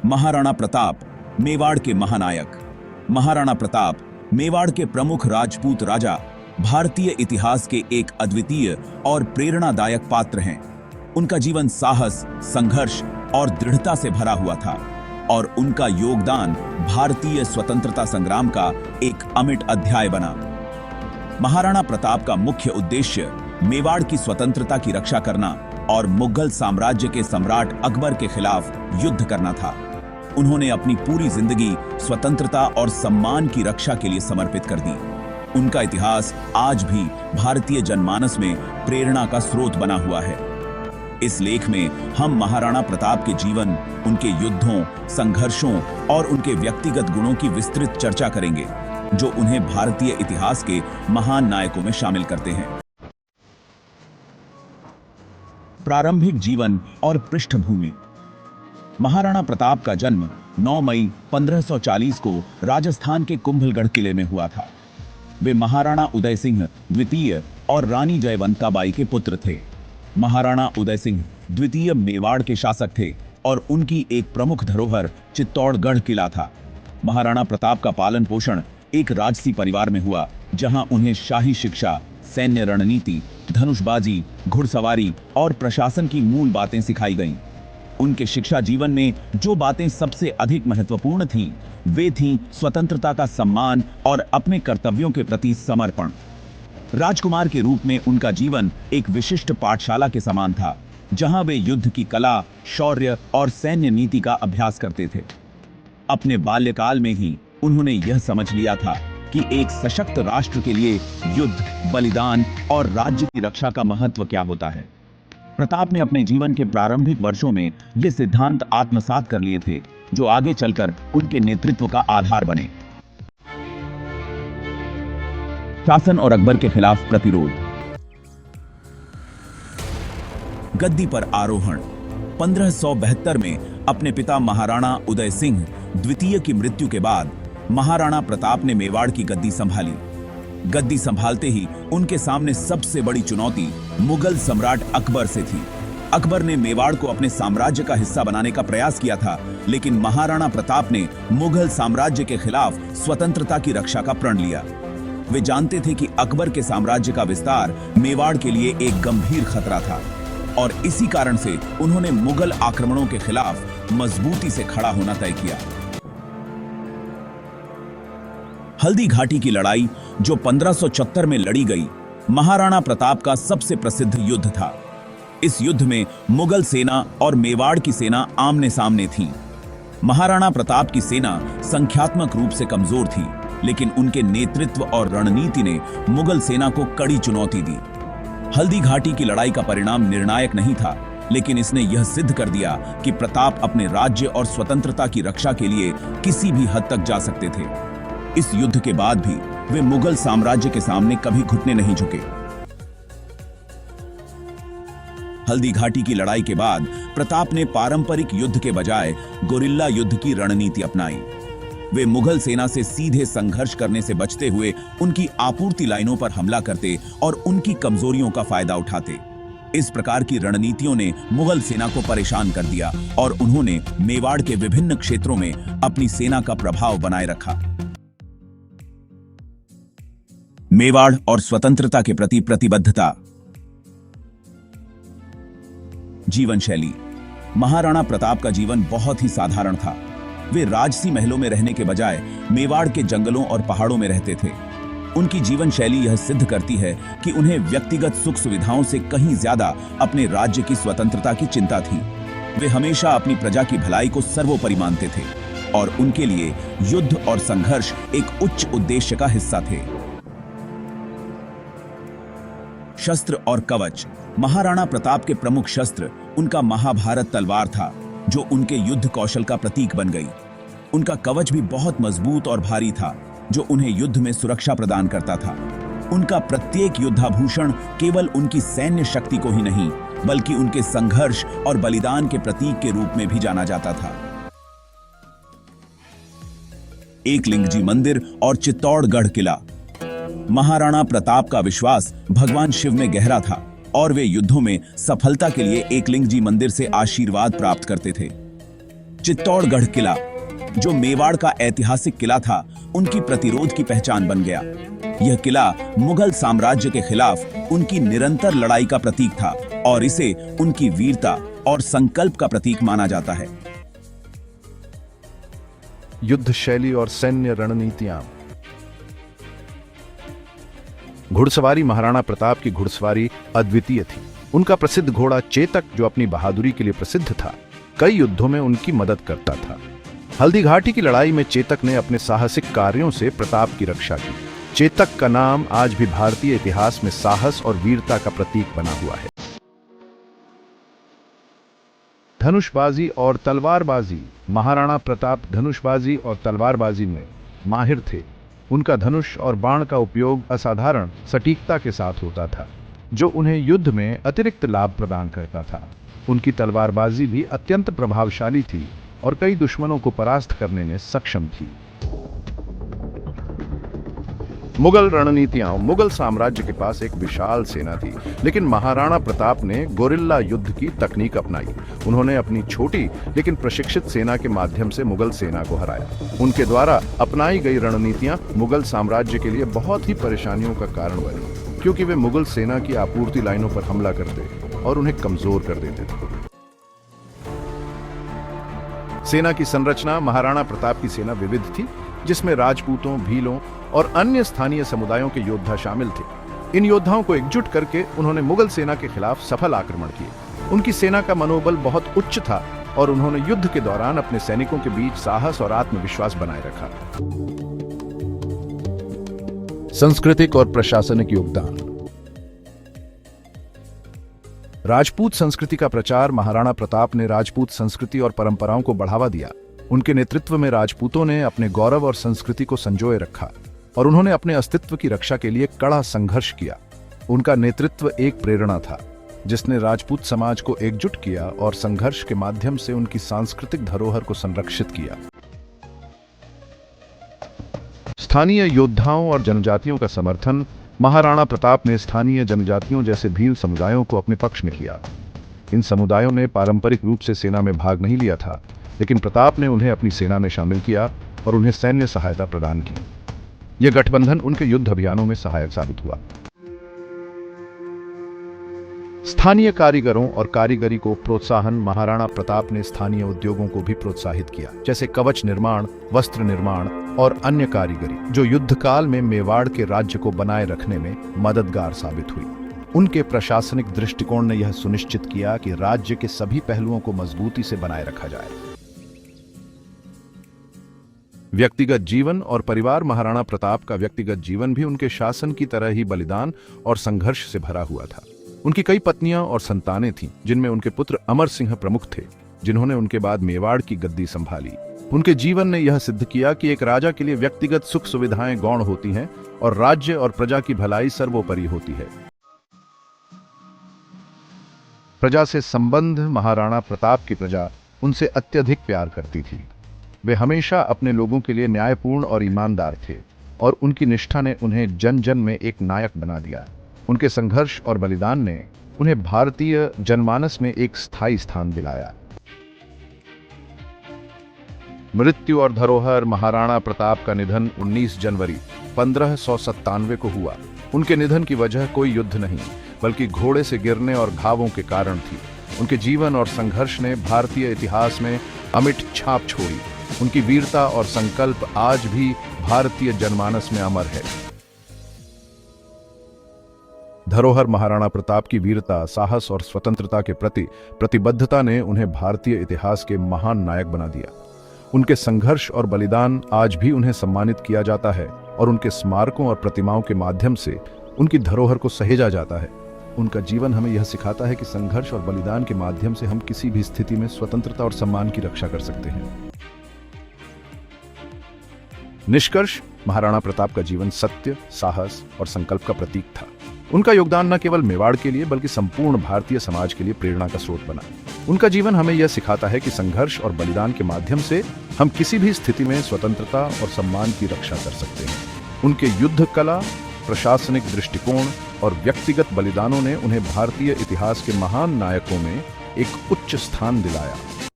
महाराणा प्रताप, मेवाड़ के महानायक। महाराणा प्रताप मेवाड़ के प्रमुख राजपूत राजा, भारतीय इतिहास के एक अद्वितीय और प्रेरणादायक पात्र हैं। उनका जीवन साहस, संघर्ष और दृढ़ता से भरा हुआ था और उनका योगदान भारतीय स्वतंत्रता संग्राम का एक अमिट अध्याय बना। महाराणा प्रताप का मुख्य उद्देश्य मेवाड़ की स्वतंत्रता की रक्षा करना और मुगल साम्राज्य के सम्राट अकबर के खिलाफ युद्ध करना था। उन्होंने अपनी पूरी जिंदगी स्वतंत्रता और सम्मान की रक्षा के लिए समर्पित कर दी। उनका इतिहास आज भी भारतीय जनमानस में प्रेरणा का स्रोत बना हुआ है। इस लेख में हम महाराणा प्रताप के जीवन, उनके युद्धों, संघर्षों और उनके व्यक्तिगत गुणों की विस्तृत चर्चा करेंगे, जो उन्हें भारतीय इतिहास के महान नायकों में शामिल करते हैं। प्रारंभिक जीवन और पृष्ठभूमि। महाराणा प्रताप का जन्म 9 मई 1540 को राजस्थान के कुंभलगढ़ किले में हुआ था। वे महाराणा उदय सिंह द्वितीय और रानी जयवंता बाई के पुत्र थे। महाराणा उदय सिंह द्वितीय मेवाड़ के शासक थे और उनकी एक प्रमुख धरोहर चित्तौड़गढ़ किला था। महाराणा प्रताप का पालन पोषण एक राजसी परिवार में हुआ, जहां उन्हें शाही शिक्षा, सैन्य रणनीति, धनुषबाजी, घुड़सवारी और प्रशासन की मूल बातें सिखाई गईं। उनके शिक्षा जीवन में जो बातें सबसे अधिक महत्वपूर्ण थीं, वे थीं स्वतंत्रता का सम्मान और अपने कर्तव्यों के प्रति समर्पण। राजकुमार के रूप में उनका जीवन एक विशिष्ट पाठशाला के समान था, जहां वे युद्ध की कला, शौर्य और सैन्य नीति का अभ्यास करते थे। अपने बाल्यकाल में ही उन्होंने यह समझ लिया था कि एक सशक्त राष्ट्र के लिए युद्ध, बलिदान और राज्य की रक्षा का महत्व क्या होता है। प्रताप ने अपने जीवन के प्रारंभिक वर्षों में ये सिद्धांत आत्मसात कर लिए थे, जो आगे चलकर उनके नेतृत्व का आधार बने। शासन और अकबर के खिलाफ प्रतिरोध। गद्दी पर आरोहण। 1572 में अपने पिता महाराणा उदय सिंह द्वितीय की मृत्यु के बाद महाराणा प्रताप ने मेवाड़ की गद्दी संभाली। गद्दी संभालते ही उनके सामने सबसे बड़ी चुनौती मुगल सम्राट अकबर से थी। अकबर ने मेवाड़ को अपने साम्राज्य का हिस्सा बनाने का प्रयास किया था, लेकिन महाराणा प्रताप ने मुगल साम्राज्य के खिलाफ स्वतंत्रता की रक्षा का प्रण लिया। वे जानते थे कि अकबर के साम्राज्य का विस्तार मेवाड़ के लिए एक गंभीर खतरा था और इसी कारण से उन्होंने मुगल आक्रमणों के खिलाफ मजबूती से खड़ा होना तय किया। हल्दी घाटी की लड़ाई, जो 1574 में लड़ी गई, महाराणा प्रताप का सबसे प्रसिद्ध युद्ध था। इस युद्ध में मुगल सेना और मेवाड़ की सेना आमने सामने थी। महाराणा प्रताप की सेना संख्यात्मक रूप से कमजोर थी, लेकिन उनके नेतृत्व और रणनीति ने मुगल सेना को कड़ी चुनौती दी। हल्दी घाटी की लड़ाई का परिणाम निर्णायक नहीं था, लेकिन इसने यह सिद्ध कर दिया कि प्रताप अपने राज्य और स्वतंत्रता की रक्षा के लिए किसी भी हद तक जा सकते थे। इस युद्ध के बाद भी वे मुगल साम्राज्य के सामने कभी घुटने नहीं झुके। हल्दी घाटी की लड़ाई के बाद प्रताप ने पारंपरिक युद्ध के बजाय गोरिल्ला युद्ध की रणनीति अपनाई। वे मुगल सेना से सीधे संघर्ष करने से बचते हुए उनकी आपूर्ति लाइनों पर हमला करते और उनकी कमजोरियों का फायदा उठाते। इस प्रकार की रणनीतियों ने मुगल सेना को परेशान कर दिया और उन्होंने मेवाड़ के विभिन्न क्षेत्रों में अपनी सेना का प्रभाव बनाए रखा। मेवाड़ और स्वतंत्रता के प्रति प्रतिबद्धता। जीवन शैली। महाराणा प्रताप का जीवन बहुत ही साधारण था। वे राजसी महलों में रहने के बजाय मेवाड़ के जंगलों और पहाड़ों में रहते थे। उनकी जीवन शैली यह सिद्ध करती है कि उन्हें व्यक्तिगत सुख सुविधाओं से कहीं ज्यादा अपने राज्य की स्वतंत्रता की चिंता थी। वे हमेशा अपनी प्रजा की भलाई को सर्वोपरि मानते थे और उनके लिए युद्ध और संघर्ष एक उच्च उद्देश्य का हिस्सा थे। शस्त्र और कवच। महाराणा प्रताप के प्रमुख शस्त्र उनका महाभारत तलवार था, जो उनके युद्ध कौशल का प्रतीक बन गई। उनका कवच भी बहुत मजबूत और भारी था, जो उन्हें युद्ध में सुरक्षा प्रदान करता था। उनका प्रत्येक युद्धाभूषण केवल उनकी सैन्य शक्ति को ही नहीं, बल्कि उनके संघर्ष और बलिदान के प्रतीक के रूप में भी जाना जाता था। एकलिंग जी मंदिर और चित्तौड़गढ़ किला। महाराणा प्रताप का विश्वास भगवान शिव में गहरा था और वे युद्धों में सफलता के लिए एकलिंग जी मंदिर से आशीर्वाद प्राप्त करते थे। चित्तौड़गढ़ किला, जो मेवाड़ का ऐतिहासिक किला था, उनकी प्रतिरोध की पहचान बन गया। यह किला मुगल साम्राज्य के खिलाफ उनकी निरंतर लड़ाई का प्रतीक था और इसे उनकी वीरता और संकल्प का प्रतीक माना जाता है। युद्ध शैली और सैन्य रणनीतियां। घुड़सवारी। महाराणा प्रताप की घुड़सवारी अद्वितीय थी। उनका प्रसिद्ध घोड़ा चेतक, जो अपनी बहादुरी के लिए प्रसिद्ध था, कई युद्धों में उनकी मदद करता था। हल्दी घाटी की लड़ाई में चेतक ने अपने साहसिक कार्यों से प्रताप की रक्षा की। चेतक का नाम आज भी भारतीय इतिहास में साहस और वीरता का प्रतीक बना हुआ है। धनुषबाजी और तलवारबाजी। महाराणा प्रताप धनुषबाजी और तलवारबाजी में माहिर थे। उनका धनुष और बाण का उपयोग असाधारण सटीकता के साथ होता था, जो उन्हें युद्ध में अतिरिक्त लाभ प्रदान करता था। उनकी तलवारबाजी भी अत्यंत प्रभावशाली थी और कई दुश्मनों को परास्त करने में सक्षम थी। मुगल रणनीतियां। मुगल साम्राज्य के पास एक विशाल सेना थी, लेकिन महाराणा प्रताप ने गोरिल्ला युद्ध की तकनीक अपनाई। उन्होंने अपनी छोटी लेकिन प्रशिक्षित सेना के माध्यम से मुगल सेना को हराया। उनके द्वारा अपनाई गई रणनीतियां मुगल साम्राज्य के लिए बहुत ही परेशानियों का कारण बनी, क्योंकि वे मुगल सेना की आपूर्ति लाइनों पर हमला करते और उन्हें कमजोर कर देते थे। सेना की संरचना। महाराणा प्रताप की सेना विविध थी, जिसमें राजपूतों, भीलों और अन्य स्थानीय समुदायों के योद्धा शामिल थे। इन योद्धाओं को एकजुट करके उन्होंने मुगल सेना के खिलाफ सफल आक्रमण किए। उनकी सेना का मनोबल बहुत उच्च था और उन्होंने युद्ध के दौरान अपने सैनिकों के बीच साहस और आत्मविश्वास बनाए रखा। सांस्कृतिक और प्रशासनिक योगदान। राजपूत संस्कृति का प्रचार। महाराणा प्रताप ने राजपूत संस्कृति और परंपराओं को बढ़ावा दिया। उनके नेतृत्व में राजपूतों ने अपने गौरव और संस्कृति को संजोए रखा और उन्होंने अपने अस्तित्व की रक्षा के लिए कड़ा संघर्ष किया। उनका नेतृत्व एक प्रेरणा था, जिसने राजपूत समाज को एकजुट किया और संघर्ष के माध्यम से उनकी सांस्कृतिक धरोहर को संरक्षित किया। स्थानीय योद्धाओं और जनजातियों का समर्थन। महाराणा प्रताप ने स्थानीय जनजातियों जैसे भील समुदायों को अपने पक्ष में किया। इन समुदायों ने पारंपरिक रूप से सेना में भाग नहीं लिया था, लेकिन प्रताप ने उन्हें अपनी सेना में शामिल किया और उन्हें सैन्य सहायता प्रदान की। यह गठबंधन उनके युद्ध अभियानों में सहायक साबित हुआ। स्थानीय कारीगरों और कारीगरी को प्रोत्साहन। महाराणा प्रताप ने स्थानीय उद्योगों को भी प्रोत्साहित किया, जैसे कवच निर्माण, वस्त्र निर्माण और अन्य कारीगरी, जो युद्ध काल में मेवाड़ के राज्य को बनाए रखने में मददगार साबित हुई। उनके प्रशासनिक दृष्टिकोण ने यह सुनिश्चित किया कि राज्य के सभी पहलुओं को मजबूती से बनाए रखा जाए। व्यक्तिगत जीवन और परिवार। महाराणा प्रताप का व्यक्तिगत जीवन भी उनके शासन की तरह ही बलिदान और संघर्ष से भरा हुआ था। उनकी कई पत्नियां और संतानें थीं, जिनमें उनके पुत्र अमर सिंह प्रमुख थे, जिन्होंने उनके बाद मेवाड़ की गद्दी संभाली। उनके जीवन ने यह सिद्ध किया कि एक राजा के लिए व्यक्तिगत सुख सुविधाएं गौण होती हैं और राज्य और प्रजा की भलाई सर्वोपरि होती है। प्रजा से संबंध। महाराणा प्रताप की प्रजा उनसे अत्यधिक प्यार करती थी। वे हमेशा अपने लोगों के लिए न्यायपूर्ण और ईमानदार थे और उनकी निष्ठा ने उन्हें जन जन में एक नायक बना दिया। उनके संघर्ष और बलिदान ने उन्हें भारतीय जनमानस में एक स्थायी स्थान दिलाया। मृत्यु और धरोहर। महाराणा प्रताप का निधन 19 जनवरी 1597 को हुआ। उनके निधन की वजह कोई युद्ध नहीं, बल्कि घोड़े से गिरने और घावों के कारण थी। उनके जीवन और संघर्ष ने भारतीय इतिहास में अमिट छाप छोड़ी। उनकी वीरता और संकल्प आज भी भारतीय जनमानस में अमर है। धरोहर। महाराणा प्रताप की वीरता, साहस और स्वतंत्रता के प्रति प्रतिबद्धता ने उन्हें भारतीय इतिहास के महान नायक बना दिया। उनके संघर्ष और बलिदान आज भी उन्हें सम्मानित किया जाता है और उनके स्मारकों और प्रतिमाओं के माध्यम से उनकी धरोहर को सहेजा जाता है। उनका जीवन हमें यह सिखाता है कि संघर्ष और बलिदान के माध्यम से हम किसी भी स्थिति में स्वतंत्रता और सम्मान की रक्षा कर सकते हैं। निष्कर्ष। महाराणा प्रताप का जीवन सत्य, साहस और संकल्प का प्रतीक था। उनका योगदान न केवल मेवाड़ के लिए बल्कि संपूर्ण भारतीय समाज के लिए प्रेरणा का स्रोत बना। उनका जीवन हमें यह सिखाता है कि संघर्ष और बलिदान के माध्यम से हम किसी भी स्थिति में स्वतंत्रता और सम्मान की रक्षा कर सकते हैं। उनके युद्ध कला, प्रशासनिक दृष्टिकोण और व्यक्तिगत बलिदानों ने उन्हें भारतीय इतिहास के महान नायकों में एक उच्च स्थान दिलाया।